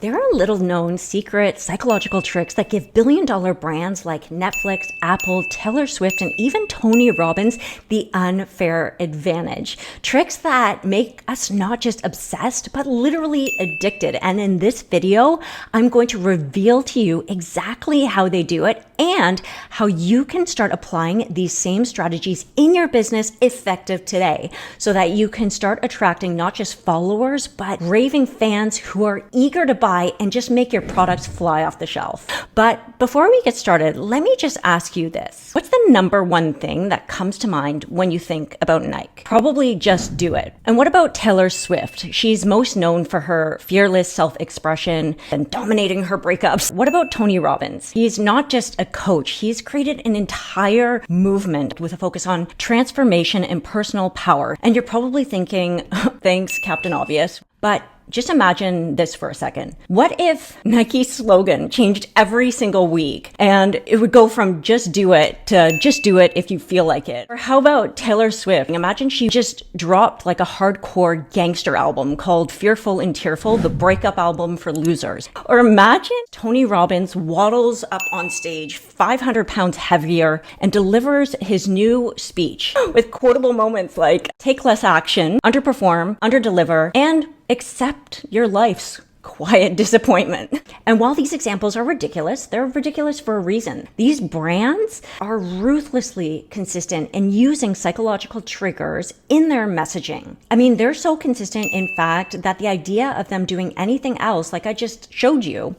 There are little known secret psychological tricks that give billion-dollar brands like Netflix, Apple, Taylor Swift, and even Tony Robbins the unfair advantage. Tricks that make us not just obsessed, but literally addicted. And in this video, I'm going to reveal to you exactly how they do it and how you can start applying these same strategies in your business effective today so that you can start attracting not just followers, but raving fans who are eager to buy and just make your products fly off the shelf. But before we get started, let me just ask you this. What's the number one thing that comes to mind when you think about Nike? Probably just do it. And what about Taylor Swift? She's most known for her fearless self-expression and dominating her breakups. What about Tony Robbins? He's not just a coach. He's created an entire movement with a focus on transformation and personal power. And you're probably thinking, thanks, Captain Obvious. But just imagine this for a second. What if Nike's slogan changed every single week and it would go from just do it to just do it if you feel like it? Or how about Taylor Swift? Imagine she just dropped like a hardcore gangster album called Fearful and Tearful, the breakup album for losers. Or imagine Tony Robbins waddles up on stage 500 pounds heavier and delivers his new speech with quotable moments like take less action, underperform, underdeliver, and accept your life's quiet disappointment. And while these examples are ridiculous, they're ridiculous for a reason. These brands are ruthlessly consistent in using psychological triggers in their messaging. I mean, they're so consistent, in fact, that the idea of them doing anything else, like I just showed you,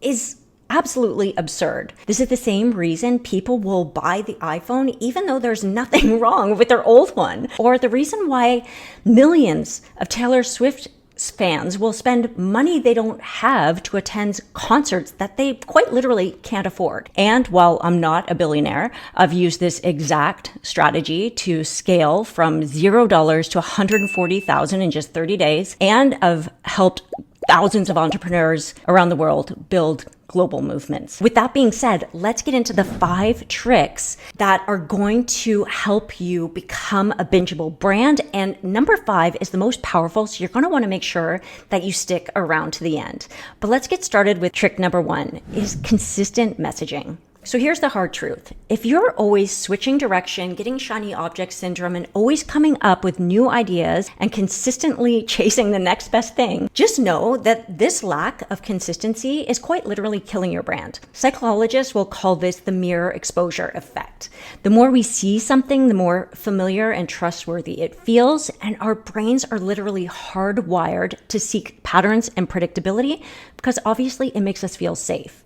is absolutely absurd. This is the same reason people will buy the iPhone even though there's nothing wrong with their old one. Or the reason why millions of Taylor Swift fans will spend money they don't have to attend concerts that they quite literally can't afford. And while I'm not a billionaire, I've used this exact strategy to scale from $0 to $140,000 in just 30 days. And I've helped thousands of entrepreneurs around the world build global movements. With that being said, let's get into the 5 tricks that are going to help you become a bingeable brand. And number 5 is the most powerful, so you're going to want to make sure that you stick around to the end. But let's get started with trick number 1 is consistent messaging. So here's the hard truth. If you're always switching direction, getting shiny object syndrome, and always coming up with new ideas and consistently chasing the next best thing, just know that this lack of consistency is quite literally killing your brand. Psychologists will call this the mirror exposure effect. The more we see something, the more familiar and trustworthy it feels, and our brains are literally hardwired to seek patterns and predictability because obviously it makes us feel safe.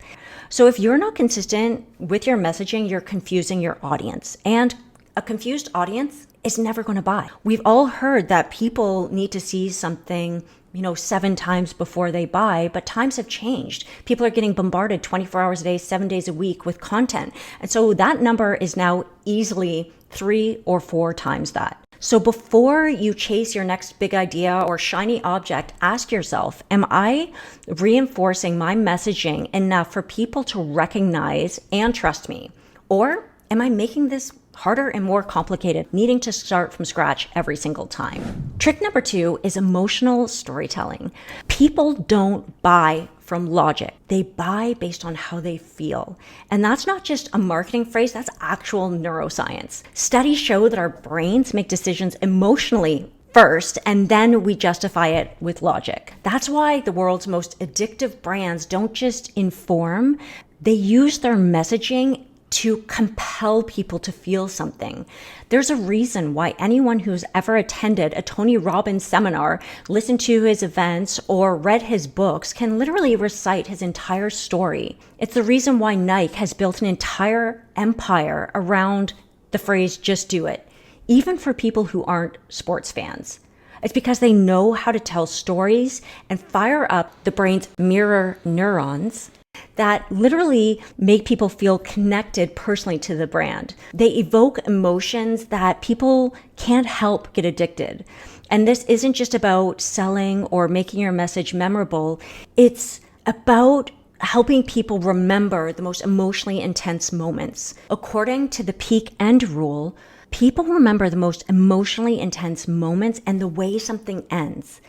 So if you're not consistent with your messaging, you're confusing your audience. And a confused audience is never going to buy. We've all heard that people need to see something, 7 times before they buy, but times have changed. People are getting bombarded 24 hours a day, 7 days a week with content. And so that number is now easily 3 or 4 times that. So before you chase your next big idea or shiny object, ask yourself, am I reinforcing my messaging enough for people to recognize and trust me? Or am I making this harder and more complicated, needing to start from scratch every single time? Trick number 2 is emotional storytelling. People don't buy from logic. They buy based on how they feel. And that's not just a marketing phrase, that's actual neuroscience. Studies show that our brains make decisions emotionally first, and then we justify it with logic. That's why the world's most addictive brands don't just inform, they use their messaging to compel people to feel something. There's a reason why anyone who's ever attended a Tony Robbins seminar, listened to his events, or read his books can literally recite his entire story. It's the reason why Nike has built an entire empire around the phrase, just do it, even for people who aren't sports fans. It's because they know how to tell stories and fire up the brain's mirror neurons that literally make people feel connected personally to the brand. They evoke emotions that people can't help get addicted. And this isn't just about selling or making your message memorable. It's about helping people remember the most emotionally intense moments. According to the peak end rule, people remember the most emotionally intense moments and the way something ends.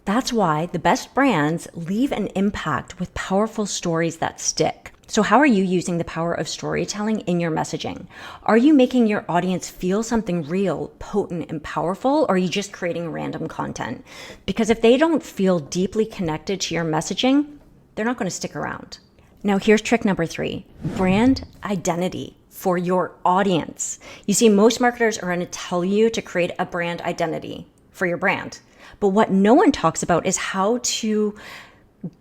That's why the best brands leave an impact with powerful stories that stick. So how are you using the power of storytelling in your messaging? Are you making your audience feel something real, potent, and powerful, or are you just creating random content? Because if they don't feel deeply connected to your messaging, they're not going to stick around. Now here's trick number 3, brand identity for your audience. You see, most marketers are going to tell you to create a brand identity for your brand. But what no one talks about is how to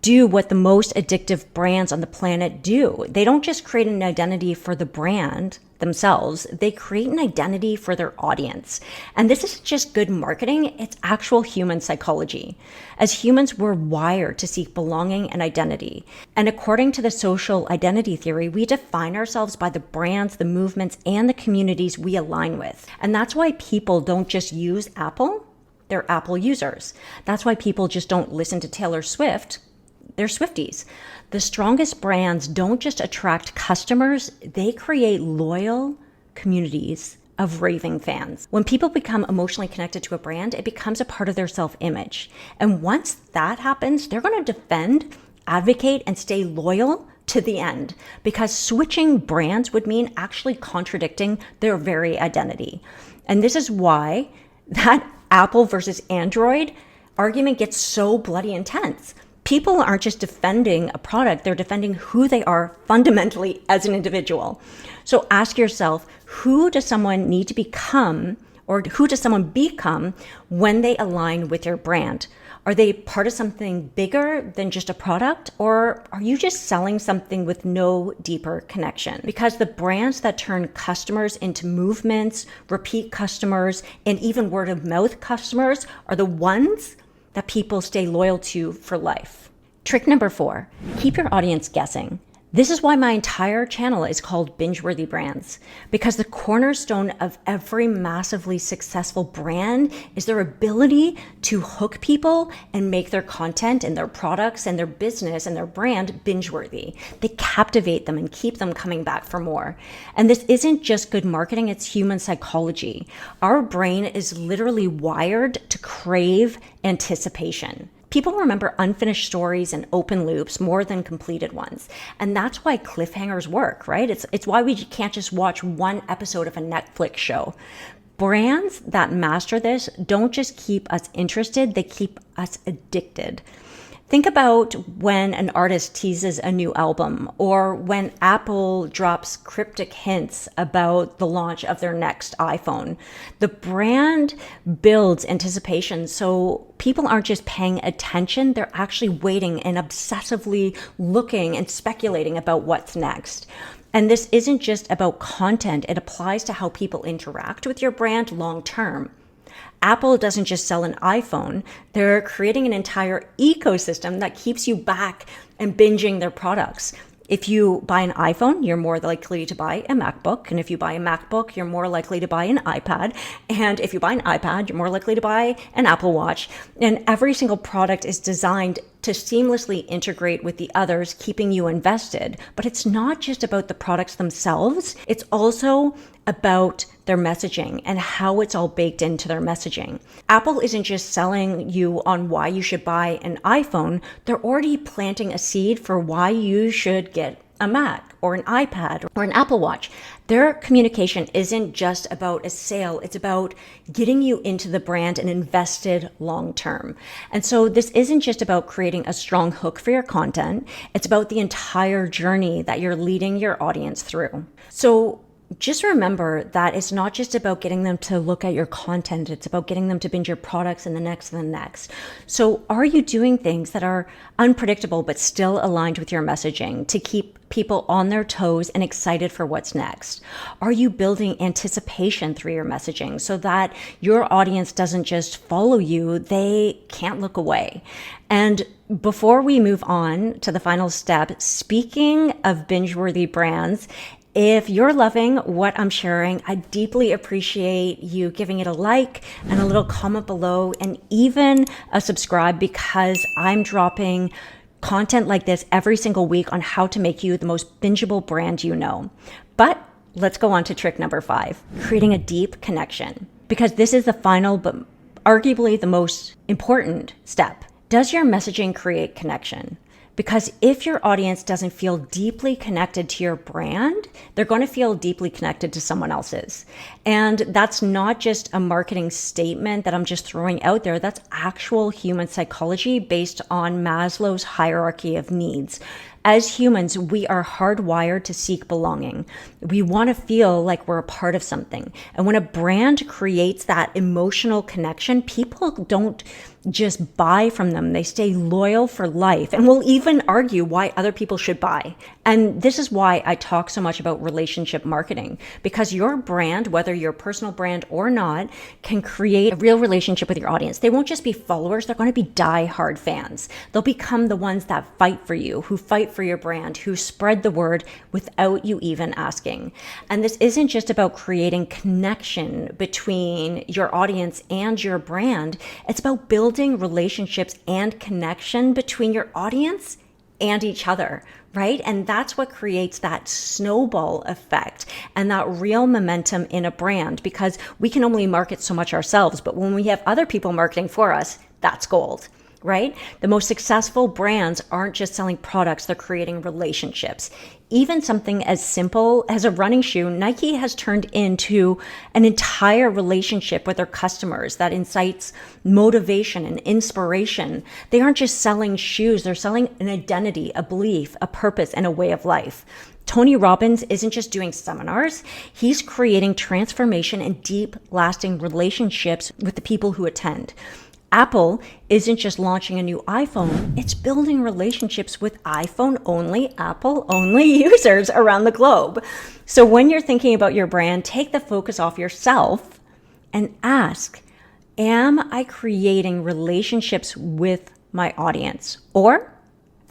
do what the most addictive brands on the planet do. They don't just create an identity for the brand themselves, they create an identity for their audience. And this isn't just good marketing, it's actual human psychology. As humans, we're wired to seek belonging and identity. And according to the social identity theory, we define ourselves by the brands, the movements, and the communities we align with. And that's why people don't just use Apple, they're Apple users. That's why people just don't listen to Taylor Swift, they're Swifties. The strongest brands don't just attract customers, they create loyal communities of raving fans. When people become emotionally connected to a brand, it becomes a part of their self-image. And once that happens, they're going to defend, advocate, and stay loyal to the end, because switching brands would mean actually contradicting their very identity. And this is why that Apple versus Android argument gets so bloody intense. People aren't just defending a product, they're defending who they are fundamentally as an individual. So ask yourself, who does someone need to become, or who does someone become when they align with your brand? Are they part of something bigger than just a product, or are you just selling something with no deeper connection? Because the brands that turn customers into movements, repeat customers, and even word of mouth customers are the ones that people stay loyal to for life. Trick number 4, keep your audience guessing. This is why my entire channel is called Bingeworthy Brands, because the cornerstone of every massively successful brand is their ability to hook people and make their content and their products and their business and their brand binge-worthy. They captivate them and keep them coming back for more. And this isn't just good marketing, it's human psychology. Our brain is literally wired to crave anticipation. People remember unfinished stories and open loops more than completed ones. And that's why cliffhangers work, right? It's why we can't just watch one episode of a Netflix show. Brands that master this don't just keep us interested, they keep us addicted. Think about when an artist teases a new album, or when Apple drops cryptic hints about the launch of their next iPhone. The brand builds anticipation, so people aren't just paying attention, they're actually waiting and obsessively looking and speculating about what's next. And this isn't just about content, it applies to how people interact with your brand long term. Apple doesn't just sell an iPhone, they're creating an entire ecosystem that keeps you back and binging their products. If you buy an iPhone, you're more likely to buy a MacBook. And if you buy a MacBook, you're more likely to buy an iPad. And if you buy an iPad, you're more likely to buy an Apple Watch. And every single product is designed to seamlessly integrate with the others, keeping you invested. But it's not just about the products themselves. It's also about their messaging and how it's all baked into their messaging. Apple isn't just selling you on why you should buy an iPhone. They're already planting a seed for why you should get a Mac or an iPad or an Apple Watch. Their communication isn't just about a sale. It's about getting you into the brand and invested long term. And so this isn't just about creating a strong hook for your content. It's about the entire journey that you're leading your audience through. So just remember that it's not just about getting them to look at your content. It's about getting them to binge your products and the next and the next. So are you doing things that are unpredictable but still aligned with your messaging to keep people on their toes and excited for what's next? Are you building anticipation through your messaging so that your audience doesn't just follow you, they can't look away? And before we move on to the final step, speaking of binge-worthy brands, if you're loving what I'm sharing, I deeply appreciate you giving it a like and a little comment below and even a subscribe, because I'm dropping content like this every single week on how to make you the most bingeable brand you know. But let's go on to trick number 5, creating a deep connection, because this is the final but arguably the most important step Does your messaging create connection? Because if your audience doesn't feel deeply connected to your brand, they're going to feel deeply connected to someone else's. And that's not just a marketing statement that I'm just throwing out there. That's actual human psychology based on Maslow's hierarchy of needs. As humans, we are hardwired to seek belonging. We want to feel like we're a part of something. And when a brand creates that emotional connection, people don't just buy from them. They stay loyal for life and will even argue why other people should buy. And this is why I talk so much about relationship marketing, because your brand, whether your personal brand or not, can create a real relationship with your audience. They won't just be followers. They're going to be die-hard fans. They'll become the ones that fight for you, who fight for your brand, who spread the word without you even asking. And this isn't just about creating connection between your audience and your brand. It's about building relationships and connection between your audience and each other, right? And that's what creates that snowball effect and that real momentum in a brand, because we can only market so much ourselves, but when we have other people marketing for us, that's gold. Right? The most successful brands aren't just selling products, they're creating relationships. Even something as simple as a running shoe, Nike has turned into an entire relationship with their customers that incites motivation and inspiration. They aren't just selling shoes, they're selling an identity, a belief, a purpose, and a way of life. Tony Robbins isn't just doing seminars, he's creating transformation and deep, lasting relationships with the people who attend. Apple isn't just launching a new iPhone, it's building relationships with iPhone-only, Apple-only users around the globe. So when you're thinking about your brand, take the focus off yourself and ask, am I creating relationships with my audience? Or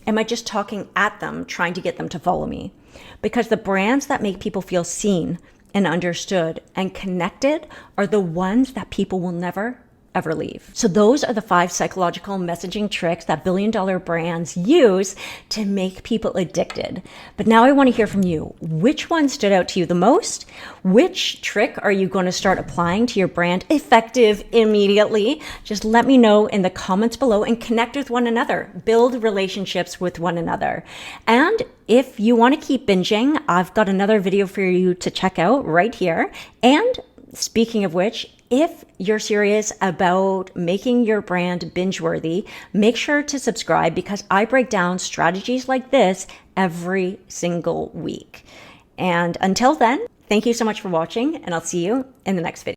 am I just talking at them, trying to get them to follow me? Because the brands that make people feel seen and understood and connected are the ones that people will never ever leave. So those are the 5 psychological messaging tricks that billion-dollar brands use to make people addicted. But now I want to hear from you. Which one stood out to you the most? Which trick are you going to start applying to your brand effective immediately? Just let me know in the comments below and connect with one another. Build relationships with one another. And if you want to keep binging, I've got another video for you to check out right here. And speaking of which, if you're serious about making your brand binge-worthy, make sure to subscribe, because I break down strategies like this every single week. And until then, thank you so much for watching, and I'll see you in the next video.